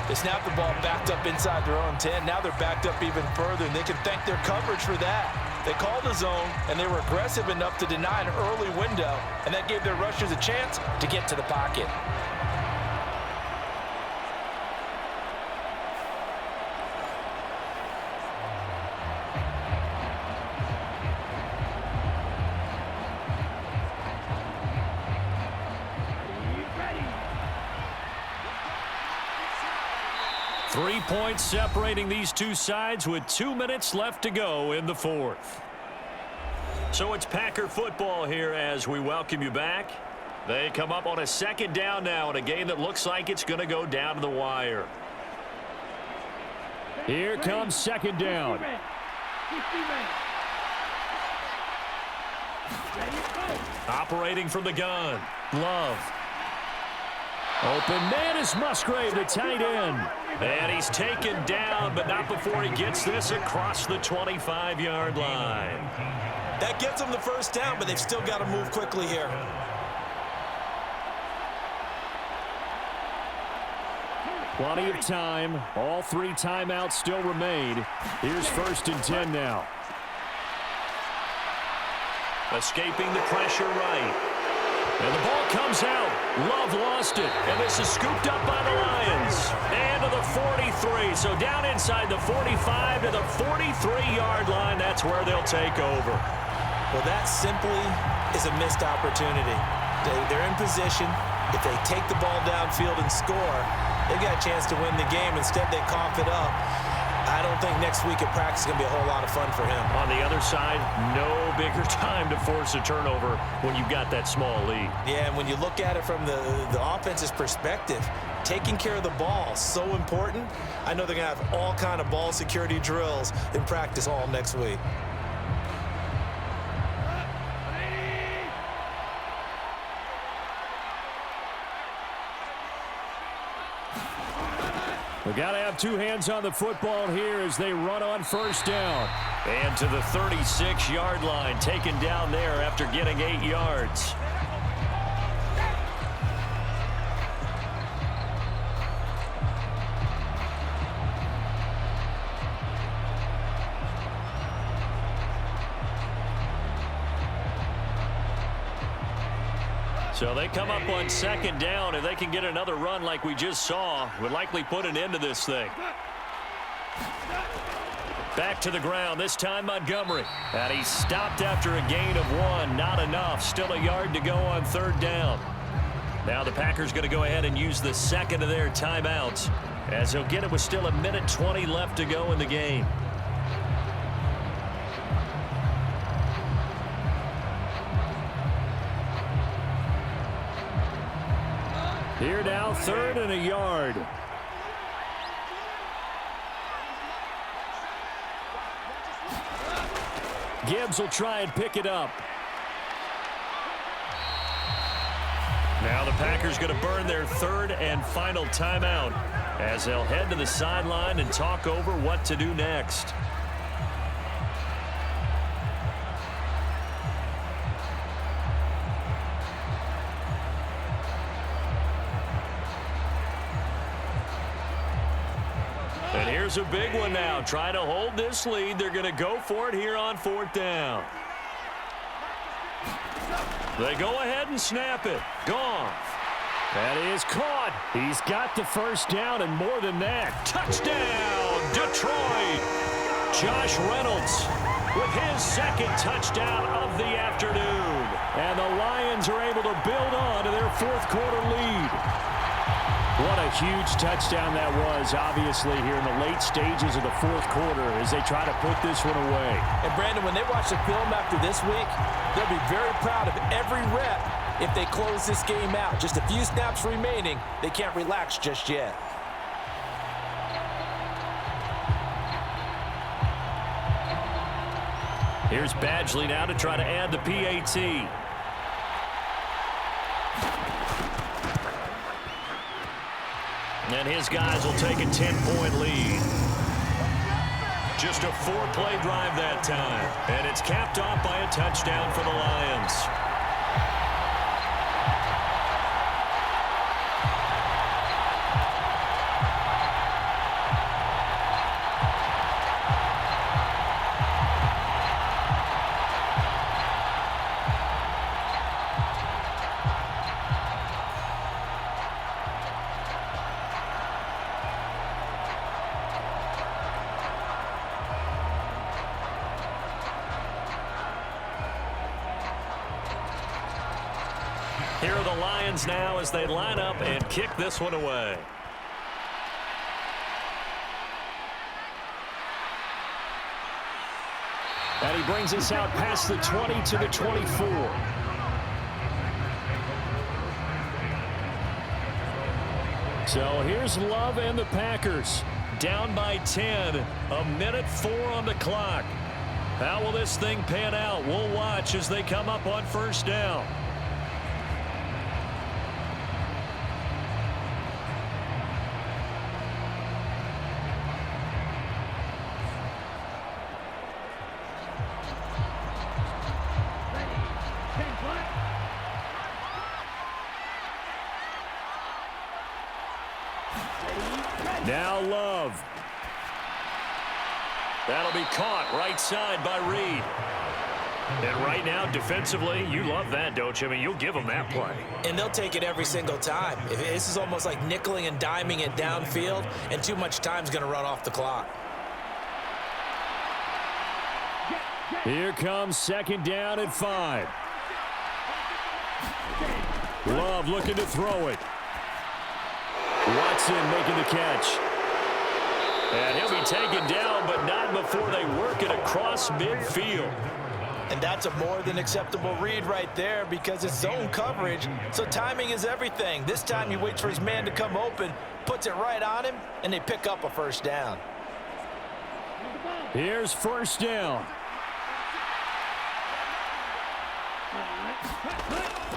Speaker 3: They snapped the ball backed up inside their own 10. Now they're backed up even further, and they can thank their coverage for that. They called the zone, and they were aggressive enough to deny an early window, and that gave their rushers a chance to get to the pocket.
Speaker 5: Ready.
Speaker 2: 3 points separating these two sides with 2 minutes left to go in the 4th. So it's Packer football here as we welcome you back. They come up on a 2nd down now in a game that looks like it's going to go down to the wire. Here comes 2nd down.
Speaker 5: 50 men. Ready, go.
Speaker 2: Operating from the gun. Love. Open man is Musgrave, the tight end. And he's taken down, but not before he gets this across the 25-yard line.
Speaker 3: That gets them the 1st down, but they've still got to move quickly here.
Speaker 2: Plenty of time. All 3 timeouts still remain. Here's 1st and 10 now. Escaping the pressure right. And the ball comes out. Love lost it. And this is scooped up by the Lions. And to the 43. So down inside the 45 to the 43-yard line. That's where they'll take over.
Speaker 3: Well, that simply is a missed opportunity. They're in position. If they take the ball downfield and score, they've got a chance to win the game. Instead, they cough it up. I don't think next week at practice is going to be a whole lot of fun for him.
Speaker 2: On the other side, no bigger time to force a turnover when you've got that small lead.
Speaker 3: Yeah, and when you look at it from the offense's perspective, taking care of the ball is so important. I know they're going to have all kind of ball security drills in practice all next week.
Speaker 2: We got to have 2 hands on the football here as they run on 1st down. And to the 36-yard line, taken down there after getting 8 yards. So they come up on 2nd down. If they can get another run like we just saw, would likely put an end to this thing. Back to the ground, this time Montgomery. And he's stopped after a gain of 1. Not enough. Still a yard to go on 3rd down. Now the Packers going to go ahead and use the 2nd of their timeouts, as he'll get it with still 1:20 left to go in the game. Here now, 3rd and a yard. Gibbs will try and pick it up. Now the Packers going to burn their 3rd and final timeout as they'll head to the sideline and talk over what to do next. And here's a big one now. Trying to hold this lead. They're going to go for it here on 4th down. They go ahead and snap it. Goff. That is caught. He's got the 1st down and more than that. Touchdown, Detroit. Josh Reynolds with his 2nd touchdown of the afternoon. And the Lions are able to build on to their 4th quarter lead. What a huge touchdown that was, obviously, here in the late stages of the 4th quarter as they try to put this one away.
Speaker 3: And, Brandon, when they watch the film after this week, they'll be very proud of every rep if they close this game out. Just a few snaps remaining. They can't relax just yet.
Speaker 2: Here's Badgley now to try to add the PAT. And his guys will take a 10-point lead. Just a 4-play drive that time. And it's capped off by a touchdown for the Lions. Here are the Lions now as they line up and kick this one away. And he brings us out past the 20 to the 24. So here's Love and the Packers. Down by 10. A minute 4 on the clock. How will this thing pan out? We'll watch as they come up on first down. Now Love. That'll be caught right side by Reed. And right now, defensively, you love that, don't you? I mean, you'll give them that play.
Speaker 3: And they'll take it every single time. This is almost like nickeling and diming it downfield, and too much time's going to run off the clock.
Speaker 2: Here comes second down at 5. Love looking to throw it. Watson making the catch. And he'll be taken down, but not before they work it across midfield.
Speaker 3: And that's a more than acceptable read right there because it's zone coverage, so timing is everything. This time he waits for his man to come open, puts it right on him, and they pick up a first down.
Speaker 2: Here's first down.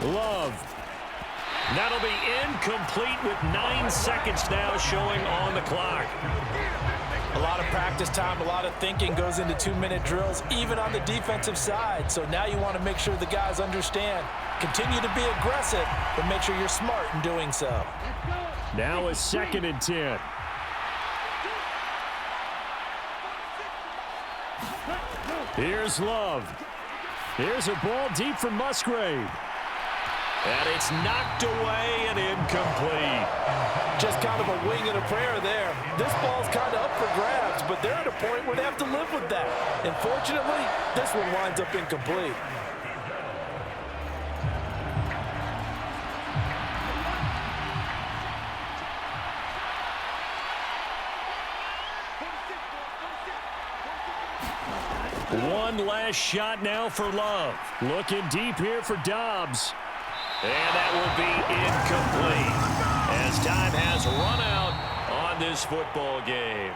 Speaker 2: Love. That'll be incomplete with 9 seconds now showing on the clock.
Speaker 3: A lot of practice time, a lot of thinking goes into 2-minute drills, even on the defensive side. So now you want to make sure the guys understand. Continue to be aggressive, but make sure you're smart in doing so.
Speaker 2: Now a second and 10. Here's Love. Here's a ball deep from Musgrave. And it's knocked away and incomplete.
Speaker 3: Just kind of a wing and a prayer there. This ball's kind of up for grabs, but they're at a point where they have to live with that. And fortunately, this one winds up incomplete.
Speaker 2: One last shot now for Love. Looking deep here for Dobbs. And that will be incomplete as time has run out on this football game.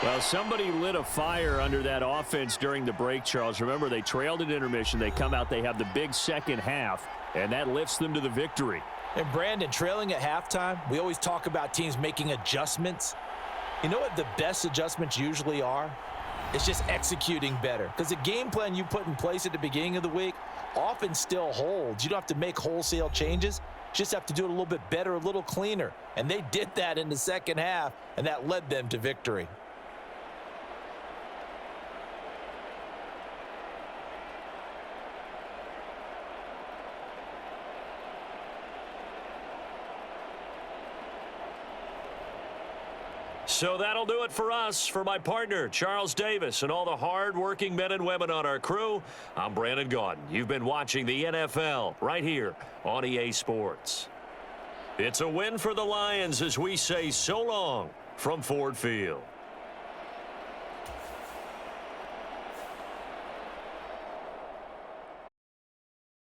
Speaker 2: Well, somebody lit a fire under that offense during the break, Charles. Remember, they trailed at intermission. They come out, they have the big second half, and that lifts them to the victory.
Speaker 3: And Brandon, trailing at halftime, we always talk about teams making adjustments. You know what the best adjustments usually are? It's just executing better. Because the game plan you put in place at the beginning of the week often still holds. You don't have to make wholesale changes. Just have to do it a little bit better, a little cleaner. And they did that in the second half, and that led them to victory.
Speaker 2: So that'll do it for us. For my partner, Charles Davis, and all the hard-working men and women on our crew, I'm Brandon Gaudin. You've been watching the NFL right here on EA Sports. It's a win for the Lions as we say so long from Ford Field.